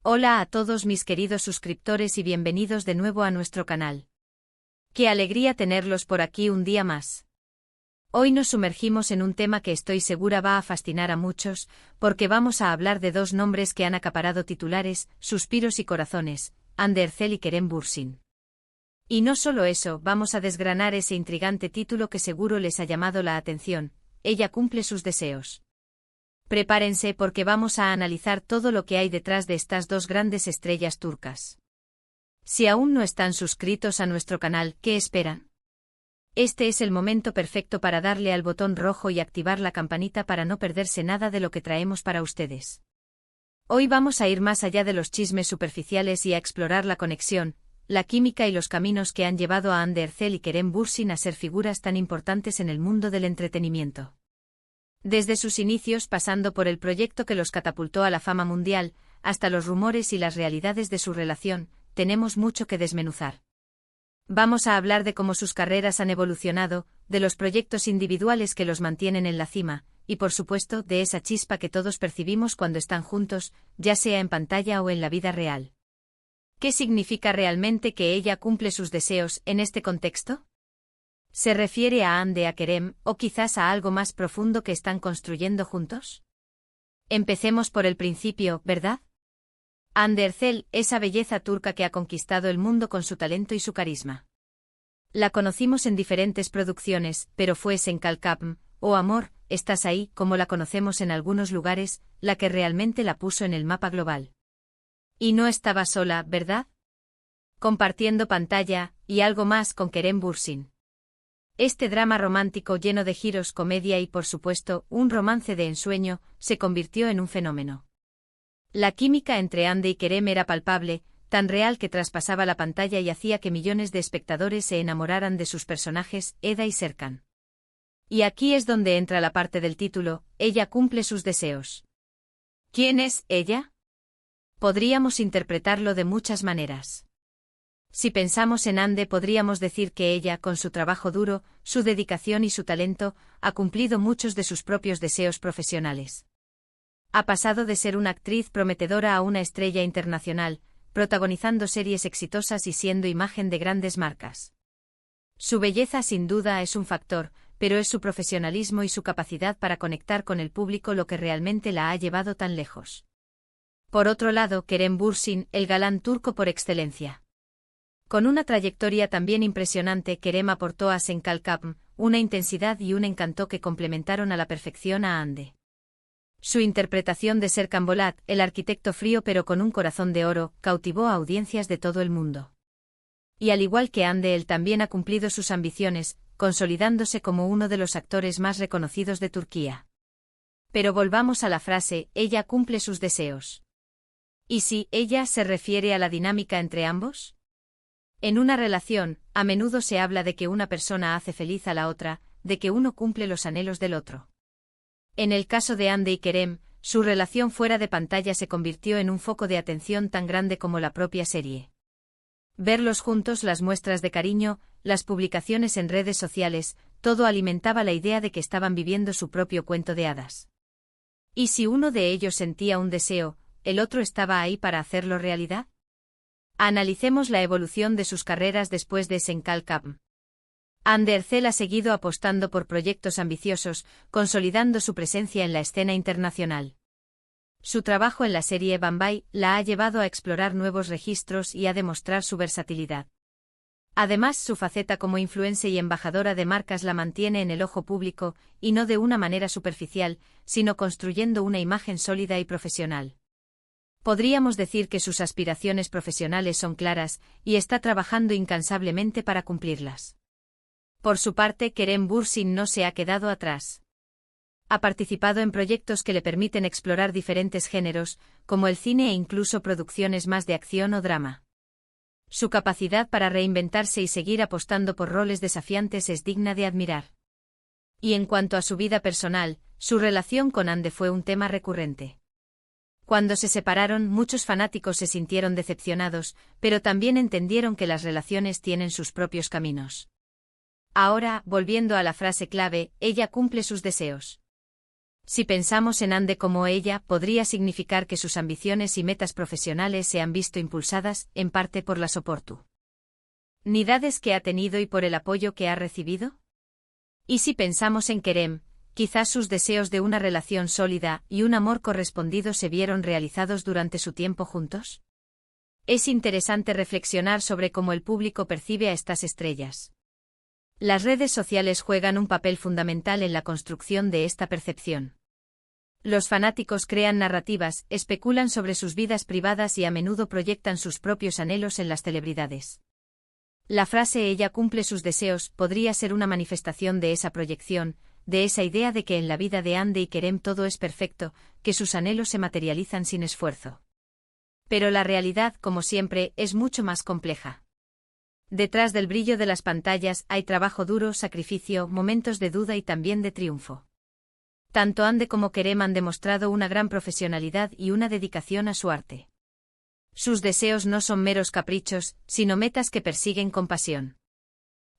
Hola a todos mis queridos suscriptores y bienvenidos de nuevo a nuestro canal. Qué alegría tenerlos por aquí un día más. Hoy nos sumergimos en un tema que estoy segura va a fascinar a muchos, porque vamos a hablar de dos nombres que han acaparado titulares, suspiros y corazones, Hande Erçel y Kerem Bürsin. Y no solo eso, vamos a desgranar ese intrigante título que seguro les ha llamado la atención, Ella cumple sus deseos. Prepárense porque vamos a analizar todo lo que hay detrás de estas dos grandes estrellas turcas. Si aún no están suscritos a nuestro canal, ¿qué esperan? Este es el momento perfecto para darle al botón rojo y activar la campanita para no perderse nada de lo que traemos para ustedes. Hoy vamos a ir más allá de los chismes superficiales y a explorar la conexión, la química y los caminos que han llevado a Hande Erçel y Kerem Bürsin a ser figuras tan importantes en el mundo del entretenimiento. Desde sus inicios, pasando por el proyecto que los catapultó a la fama mundial, hasta los rumores y las realidades de su relación, tenemos mucho que desmenuzar. Vamos a hablar de cómo sus carreras han evolucionado, de los proyectos individuales que los mantienen en la cima, y por supuesto, de esa chispa que todos percibimos cuando están juntos, ya sea en pantalla o en la vida real. ¿Qué significa realmente que ella cumple sus deseos en este contexto? ¿Se refiere a Hande a Kerem, o quizás a algo más profundo que están construyendo juntos? Empecemos por el principio, ¿verdad? Hande Erçel, esa belleza turca que ha conquistado el mundo con su talento y su carisma. La conocimos en diferentes producciones, pero fue Senkalkapm, o Amor, estás ahí, como la conocemos en algunos lugares, la que realmente la puso en el mapa global. Y no estaba sola, ¿verdad? Compartiendo pantalla, y algo más con Kerem Bürsin. Este drama romántico lleno de giros, comedia y por supuesto, un romance de ensueño, se convirtió en un fenómeno. La química entre Hande y Kerem era palpable, tan real que traspasaba la pantalla y hacía que millones de espectadores se enamoraran de sus personajes, Eda y Serkan. Y aquí es donde entra la parte del título, Ella cumple sus deseos. ¿Quién es ella? Podríamos interpretarlo de muchas maneras. Si pensamos en Hande podríamos decir que ella, con su trabajo duro, su dedicación y su talento, ha cumplido muchos de sus propios deseos profesionales. Ha pasado de ser una actriz prometedora a una estrella internacional, protagonizando series exitosas y siendo imagen de grandes marcas. Su belleza sin duda es un factor, pero es su profesionalismo y su capacidad para conectar con el público lo que realmente la ha llevado tan lejos. Por otro lado, Kerem Bürsin, el galán turco por excelencia. Con una trayectoria también impresionante, Kerem aportó a Senkalkapm una intensidad y un encanto que complementaron a la perfección a Hande. Su interpretación de Serkan Bolat, el arquitecto frío pero con un corazón de oro, cautivó a audiencias de todo el mundo. Y al igual que Hande, él también ha cumplido sus ambiciones, consolidándose como uno de los actores más reconocidos de Turquía. Pero volvamos a la frase, ella cumple sus deseos. ¿Y si ella se refiere a la dinámica entre ambos? En una relación, a menudo se habla de que una persona hace feliz a la otra, de que uno cumple los anhelos del otro. En el caso de Hande y Kerem, su relación fuera de pantalla se convirtió en un foco de atención tan grande como la propia serie. Verlos juntos, las muestras de cariño, las publicaciones en redes sociales, todo alimentaba la idea de que estaban viviendo su propio cuento de hadas. ¿Y si uno de ellos sentía un deseo, el otro estaba ahí para hacerlo realidad? Analicemos la evolución de sus carreras después de Senkalkapm. Hande Erçel ha seguido apostando por proyectos ambiciosos, consolidando su presencia en la escena internacional. Su trabajo en la serie Bambay la ha llevado a explorar nuevos registros y a demostrar su versatilidad. Además, su faceta como influencer y embajadora de marcas la mantiene en el ojo público, y no de una manera superficial, sino construyendo una imagen sólida y profesional. Podríamos decir que sus aspiraciones profesionales son claras, y está trabajando incansablemente para cumplirlas. Por su parte, Kerem Bürsin no se ha quedado atrás. Ha participado en proyectos que le permiten explorar diferentes géneros, como el cine e incluso producciones más de acción o drama. Su capacidad para reinventarse y seguir apostando por roles desafiantes es digna de admirar. Y en cuanto a su vida personal, su relación con Hande fue un tema recurrente. Cuando se separaron, muchos fanáticos se sintieron decepcionados, pero también entendieron que las relaciones tienen sus propios caminos. Ahora, volviendo a la frase clave, ella cumple sus deseos. Si pensamos en Hande como ella, podría significar que sus ambiciones y metas profesionales se han visto impulsadas, en parte por las oportunidades que ha tenido y por el apoyo que ha recibido. Y si pensamos en Kerem, quizás sus deseos de una relación sólida y un amor correspondido se vieron realizados durante su tiempo juntos. Es interesante reflexionar sobre cómo el público percibe a estas estrellas. Las redes sociales juegan un papel fundamental en la construcción de esta percepción. Los fanáticos crean narrativas, especulan sobre sus vidas privadas y a menudo proyectan sus propios anhelos en las celebridades. La frase "ella cumple sus deseos" podría ser una manifestación de esa proyección, de esa idea de que en la vida de Hande y Kerem todo es perfecto, que sus anhelos se materializan sin esfuerzo. Pero la realidad, como siempre, es mucho más compleja. Detrás del brillo de las pantallas hay trabajo duro, sacrificio, momentos de duda y también de triunfo. Tanto Hande como Kerem han demostrado una gran profesionalidad y una dedicación a su arte. Sus deseos no son meros caprichos, sino metas que persiguen con pasión.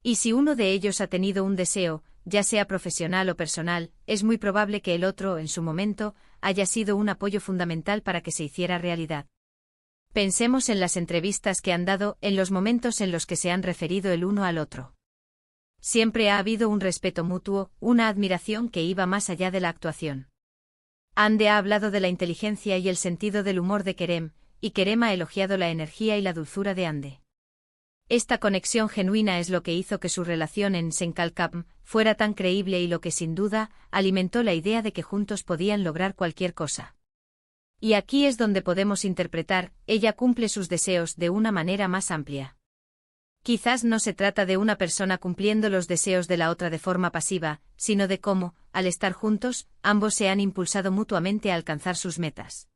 Y si uno de ellos ha tenido un deseo, ya sea profesional o personal, es muy probable que el otro, en su momento, haya sido un apoyo fundamental para que se hiciera realidad. Pensemos en las entrevistas que han dado, en los momentos en los que se han referido el uno al otro. Siempre ha habido un respeto mutuo, una admiración que iba más allá de la actuación. Hande ha hablado de la inteligencia y el sentido del humor de Kerem, y Kerem ha elogiado la energía y la dulzura de Hande. Esta conexión genuina es lo que hizo que su relación en Senkalkam fuera tan creíble y lo que sin duda alimentó la idea de que juntos podían lograr cualquier cosa. Y aquí es donde podemos interpretar, ella cumple sus deseos de una manera más amplia. Quizás no se trata de una persona cumpliendo los deseos de la otra de forma pasiva, sino de cómo, al estar juntos, ambos se han impulsado mutuamente a alcanzar sus metas.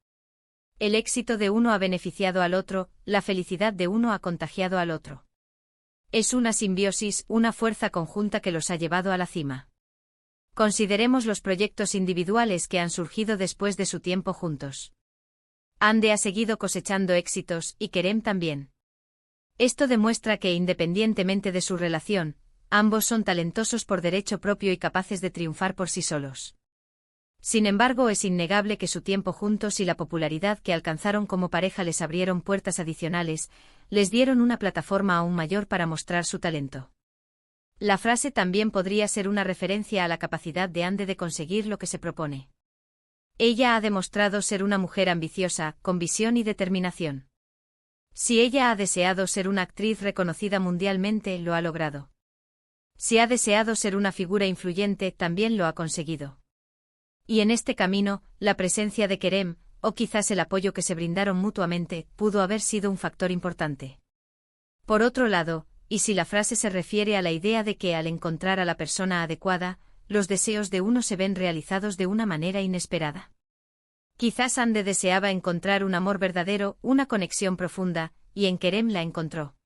El éxito de uno ha beneficiado al otro, la felicidad de uno ha contagiado al otro. Es una simbiosis, una fuerza conjunta que los ha llevado a la cima. Consideremos los proyectos individuales que han surgido después de su tiempo juntos. Hande ha seguido cosechando éxitos, y Kerem también. Esto demuestra que independientemente de su relación, ambos son talentosos por derecho propio y capaces de triunfar por sí solos. Sin embargo, es innegable que su tiempo juntos y la popularidad que alcanzaron como pareja les abrieron puertas adicionales, les dieron una plataforma aún mayor para mostrar su talento. La frase también podría ser una referencia a la capacidad de Hande de conseguir lo que se propone. Ella ha demostrado ser una mujer ambiciosa, con visión y determinación. Si ella ha deseado ser una actriz reconocida mundialmente, lo ha logrado. Si ha deseado ser una figura influyente, también lo ha conseguido. Y en este camino, la presencia de Kerem, o quizás el apoyo que se brindaron mutuamente, pudo haber sido un factor importante. Por otro lado, y si la frase se refiere a la idea de que al encontrar a la persona adecuada, los deseos de uno se ven realizados de una manera inesperada. Quizás Hande deseaba encontrar un amor verdadero, una conexión profunda, y en Kerem la encontró.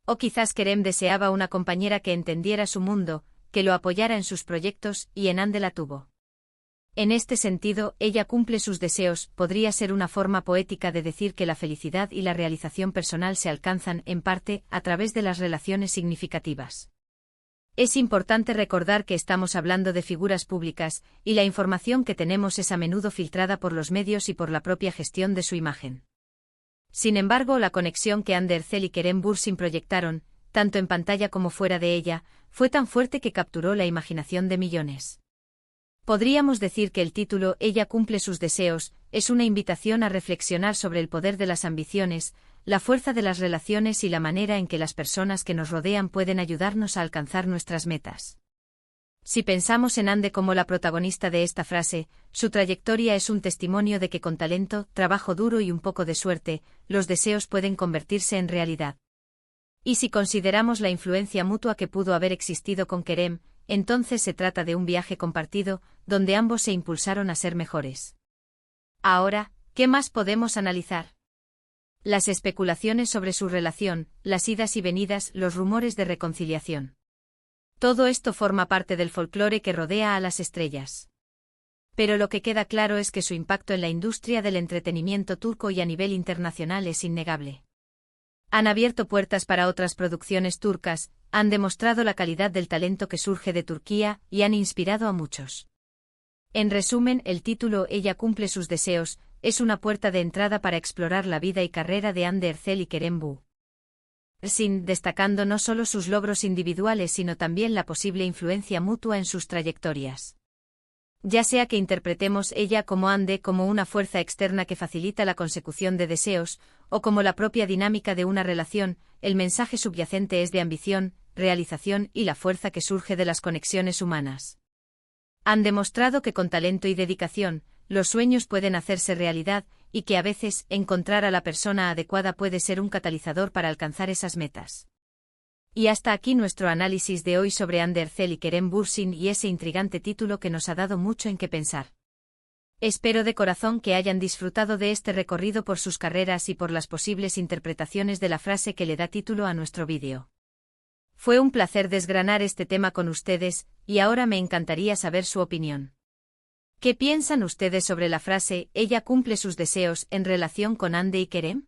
O quizás Kerem deseaba una compañera que entendiera su mundo, que lo apoyara en sus proyectos, y en Hande la tuvo. En este sentido, ella cumple sus deseos, podría ser una forma poética de decir que la felicidad y la realización personal se alcanzan, en parte, a través de las relaciones significativas. Es importante recordar que estamos hablando de figuras públicas, y la información que tenemos es a menudo filtrada por los medios y por la propia gestión de su imagen. Sin embargo, la conexión que Hande Erçel y Kerem Bürsin proyectaron, tanto en pantalla como fuera de ella, fue tan fuerte que capturó la imaginación de millones. Podríamos decir que el título "Ella cumple sus deseos" es una invitación a reflexionar sobre el poder de las ambiciones, la fuerza de las relaciones y la manera en que las personas que nos rodean pueden ayudarnos a alcanzar nuestras metas. Si pensamos en Hande como la protagonista de esta frase, su trayectoria es un testimonio de que con talento, trabajo duro y un poco de suerte, los deseos pueden convertirse en realidad. Y si consideramos la influencia mutua que pudo haber existido con Kerem, entonces se trata de un viaje compartido, donde ambos se impulsaron a ser mejores. Ahora, ¿qué más podemos analizar? Las especulaciones sobre su relación, las idas y venidas, los rumores de reconciliación. Todo esto forma parte del folclore que rodea a las estrellas. Pero lo que queda claro es que su impacto en la industria del entretenimiento turco y a nivel internacional es innegable. Han abierto puertas para otras producciones turcas, han demostrado la calidad del talento que surge de Turquía y han inspirado a muchos. En resumen, el título Ella cumple sus deseos es una puerta de entrada para explorar la vida y carrera de Hande Erçel y Kerem Bürsin, destacando no solo sus logros individuales sino también la posible influencia mutua en sus trayectorias. Ya sea que interpretemos ella como Hande como una fuerza externa que facilita la consecución de deseos, o como la propia dinámica de una relación, el mensaje subyacente es de ambición, realización y la fuerza que surge de las conexiones humanas. Han demostrado que con talento y dedicación, los sueños pueden hacerse realidad, y que a veces encontrar a la persona adecuada puede ser un catalizador para alcanzar esas metas. Y hasta aquí nuestro análisis de hoy sobre Hande Erçel y Kerem Bürsin y ese intrigante título que nos ha dado mucho en qué pensar. Espero de corazón que hayan disfrutado de este recorrido por sus carreras y por las posibles interpretaciones de la frase que le da título a nuestro vídeo. Fue un placer desgranar este tema con ustedes, y ahora me encantaría saber su opinión. ¿Qué piensan ustedes sobre la frase ella cumple sus deseos en relación con Hande y Kerem?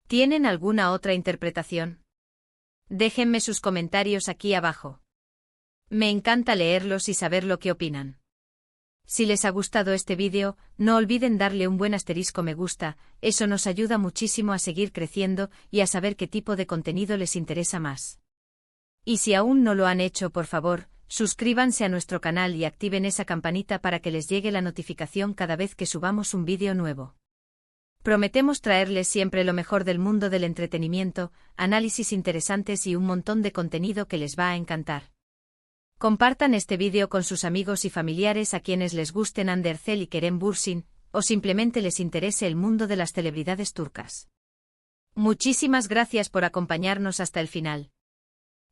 ¿Tienen alguna otra interpretación? Déjenme sus comentarios aquí abajo. Me encanta leerlos y saber lo que opinan. Si les ha gustado este vídeo, no olviden darle un buen asterisco me gusta, eso nos ayuda muchísimo a seguir creciendo y a saber qué tipo de contenido les interesa más. Y si aún no lo han hecho, por favor, suscríbanse a nuestro canal y activen esa campanita para que les llegue la notificación cada vez que subamos un vídeo nuevo. Prometemos traerles siempre lo mejor del mundo del entretenimiento, análisis interesantes y un montón de contenido que les va a encantar. Compartan este vídeo con sus amigos y familiares a quienes les gusten Hande Erçel y Kerem Bürsin, o simplemente les interese el mundo de las celebridades turcas. Muchísimas gracias por acompañarnos hasta el final.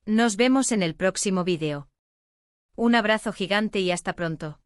Nos vemos en el próximo vídeo. Un abrazo gigante y hasta pronto.